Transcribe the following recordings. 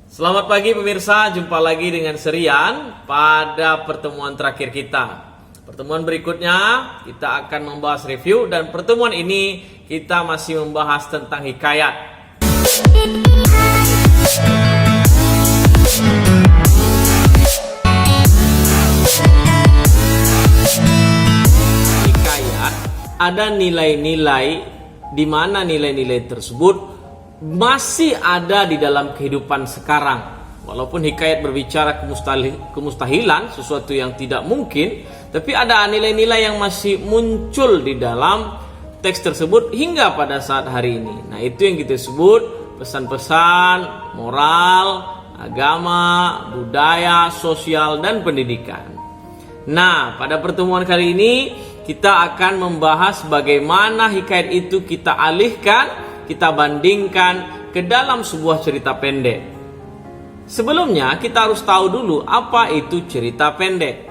Selamat pagi pemirsa, jumpa lagi dengan Serian pada pertemuan terakhir kita. Pertemuan berikutnya kita akan membahas review, dan pertemuan ini kita masih membahas tentang hikayat. Hikayat ada nilai-nilai di mana nilai-nilai tersebut masih ada di dalam kehidupan sekarang. Walaupun hikayat berbicara kemustahilan, sesuatu yang tidak mungkin, tapi ada nilai-nilai yang masih muncul di dalam teks tersebut hingga pada saat hari ini. Nah, itu yang kita sebut pesan-pesan moral, agama, budaya, sosial, dan pendidikan. Nah, pada pertemuan kali ini kita akan membahas bagaimana hikayat itu kita alihkan, kita bandingkan ke dalam sebuah cerita pendek. Sebelumnya kita harus tahu dulu apa itu cerita pendek.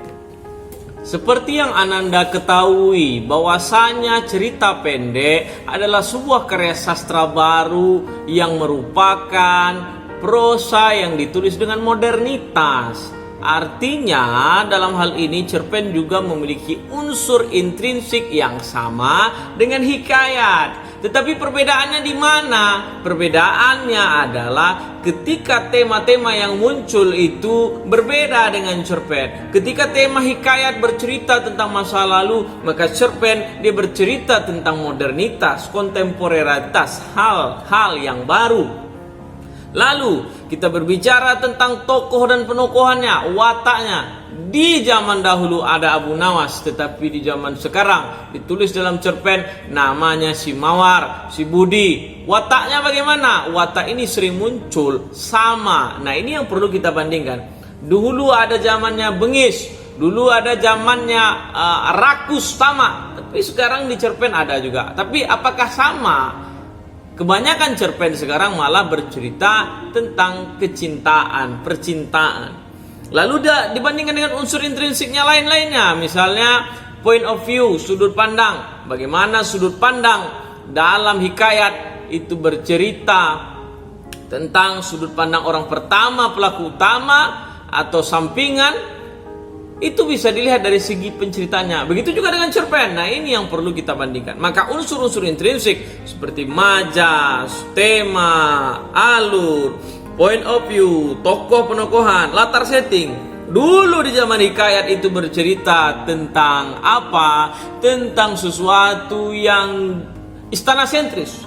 Seperti yang Ananda ketahui, bahwasanya cerita pendek adalah sebuah karya sastra baru yang merupakan prosa yang ditulis dengan modernitas. Artinya dalam hal ini cerpen juga memiliki unsur intrinsik yang sama dengan hikayat. Tetapi perbedaannya di mana? Perbedaannya adalah ketika tema-tema yang muncul itu berbeda dengan cerpen. Ketika tema hikayat bercerita tentang masa lalu, maka cerpen dia bercerita tentang modernitas, kontemporeritas, hal-hal yang baru. Lalu kita berbicara tentang tokoh dan penokohannya, wataknya. Di zaman dahulu ada Abu Nawas, tetapi di zaman sekarang ditulis dalam cerpen namanya si Mawar, si Budi. Wataknya bagaimana? Watak ini sering muncul sama. Nah, ini yang perlu kita bandingkan. Dulu ada zamannya Bengis, dulu ada zamannya Rakus sama, tapi sekarang di cerpen ada juga. Tapi apakah sama? Kebanyakan cerpen sekarang malah bercerita tentang kecintaan, percintaan. Lalu dibandingkan dengan unsur intrinsiknya lain-lainnya. Misalnya point of view, sudut pandang. Bagaimana sudut pandang dalam hikayat itu bercerita tentang sudut pandang orang pertama, pelaku utama atau sampingan. Itu bisa dilihat dari segi penceritanya. Begitu juga dengan cerpen. Nah, ini yang perlu kita bandingkan. Maka unsur-unsur intrinsik seperti majas, tema, alur, point of view, tokoh penokohan, latar setting. Dulu di zaman hikayat itu bercerita tentang apa? Tentang sesuatu yang istana sentris.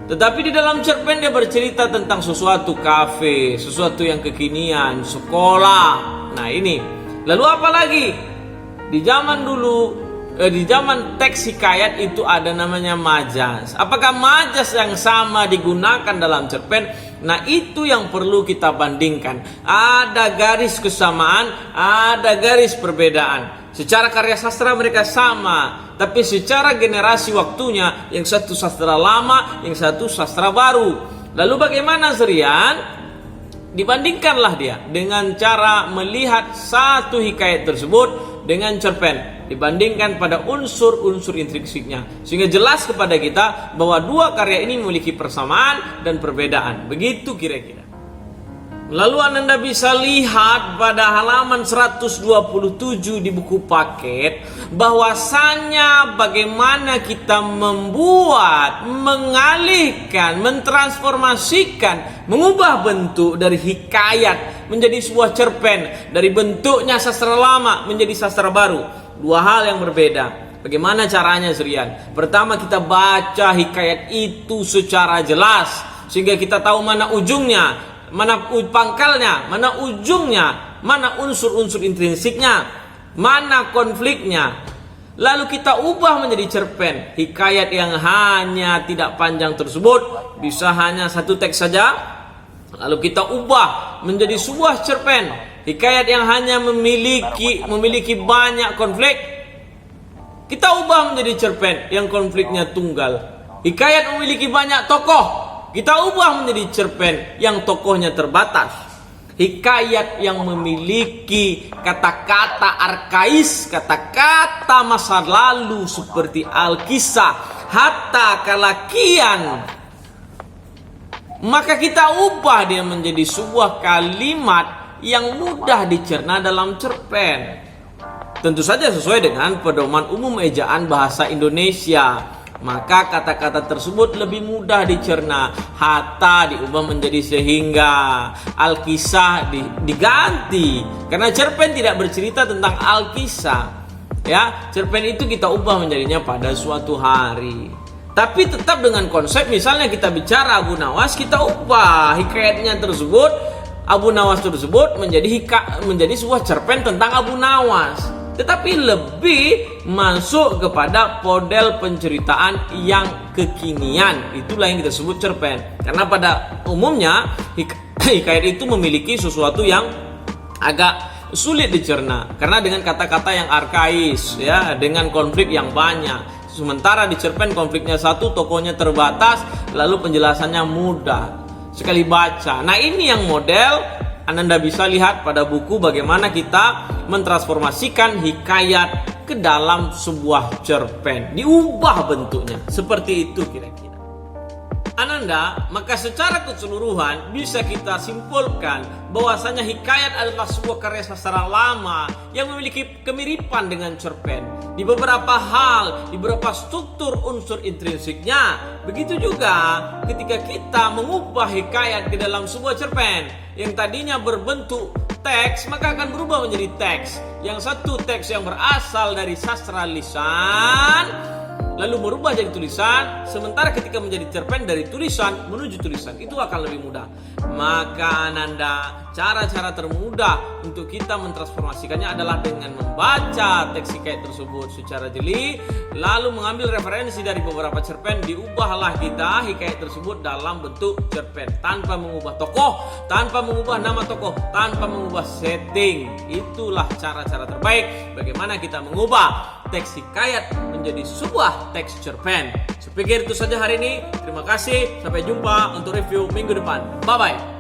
Tetapi di dalam cerpen dia bercerita tentang sesuatu kafe, sesuatu yang kekinian, sekolah. Nah, ini. Lalu apa lagi? Di zaman dulu, di zaman teks hikayat itu ada namanya majas. Apakah majas yang sama digunakan dalam cerpen? Nah, itu yang perlu kita bandingkan. Ada garis kesamaan, ada garis perbedaan. Secara karya sastra mereka sama, tapi secara generasi waktunya, yang satu sastra lama, yang satu sastra baru. Lalu bagaimana, Serian? Dibandingkanlah dia dengan cara melihat satu hikayat tersebut dengan cerpen, dibandingkan pada unsur-unsur intrinsiknya, sehingga jelas kepada kita bahwa dua karya ini memiliki persamaan dan perbedaan. Begitu kira-kira. Lalu Anda bisa lihat pada halaman 127 di buku paket bahwasanya bagaimana kita membuat, mengalihkan, mentransformasikan, mengubah bentuk dari hikayat menjadi sebuah cerpen, dari bentuknya sastra lama menjadi sastra baru. Dua hal yang berbeda. Bagaimana caranya, Serian? Pertama, kita baca hikayat itu secara jelas sehingga kita tahu mana ujungnya, mana pangkalnya, mana ujungnya, mana unsur-unsur intrinsiknya, mana konfliknya. Lalu kita ubah menjadi cerpen. Hikayat yang hanya tidak panjang tersebut bisa hanya satu teks saja. Lalu kita ubah menjadi sebuah cerpen. Hikayat yang hanya memiliki banyak konflik, kita ubah menjadi cerpen yang konfliknya tunggal. Hikayat memiliki banyak tokoh, kita ubah menjadi cerpen yang tokohnya terbatas. Hikayat yang memiliki kata-kata arkais, kata-kata masa lalu seperti Alkisah, Hatta, Kalakian, maka kita ubah dia menjadi sebuah kalimat yang mudah dicerna dalam cerpen. Tentu saja sesuai dengan pedoman umum ejaan bahasa Indonesia. Maka kata-kata tersebut lebih mudah dicerna. Hatta diubah menjadi sehingga. Alkisah diganti. Karena cerpen tidak bercerita tentang Alkisah. Ya, cerpen itu kita ubah menjadinya pada suatu hari. Tapi tetap dengan konsep, misalnya kita bicara Abu Nawas, kita ubah hikayatnya tersebut, Abu Nawas tersebut menjadi sebuah cerpen tentang Abu Nawas. Tetapi lebih masuk kepada model penceritaan yang kekinian. Itulah yang kita sebut cerpen. Karena pada umumnya hikayat itu memiliki sesuatu yang agak sulit dicerna. Karena dengan kata-kata yang arkais, ya, dengan konflik yang banyak. Sementara di cerpen konfliknya satu, tokohnya terbatas, lalu penjelasannya mudah sekali baca. Nah, ini yang model Anda bisa lihat pada buku bagaimana kita mentransformasikan hikayat ke dalam sebuah cerpen. Diubah bentuknya. Seperti itu kira-kira. Ananda, maka secara keseluruhan bisa kita simpulkan bahwasanya hikayat adalah sebuah karya sastra lama yang memiliki kemiripan dengan cerpen di beberapa hal, di beberapa struktur unsur intrinsiknya. Begitu juga ketika kita mengubah hikayat ke dalam sebuah cerpen yang tadinya berbentuk teks, maka akan berubah menjadi teks. Yang satu teks yang berasal dari sastra lisan lalu merubah jadi tulisan, sementara ketika menjadi cerpen dari tulisan menuju tulisan, itu akan lebih mudah. Maka Ananda, cara-cara termudah untuk kita mentransformasikannya adalah dengan membaca teks hikayat tersebut secara jeli, lalu mengambil referensi dari beberapa cerpen, diubahlah kita hikayat tersebut dalam bentuk cerpen tanpa mengubah tokoh, tanpa mengubah nama tokoh, tanpa mengubah setting. Itulah cara-cara terbaik bagaimana kita mengubah teks hikayat menjadi sebuah teks cerpen. Saya pikir itu saja hari ini. Terima kasih. Sampai jumpa untuk review minggu depan. Bye-bye.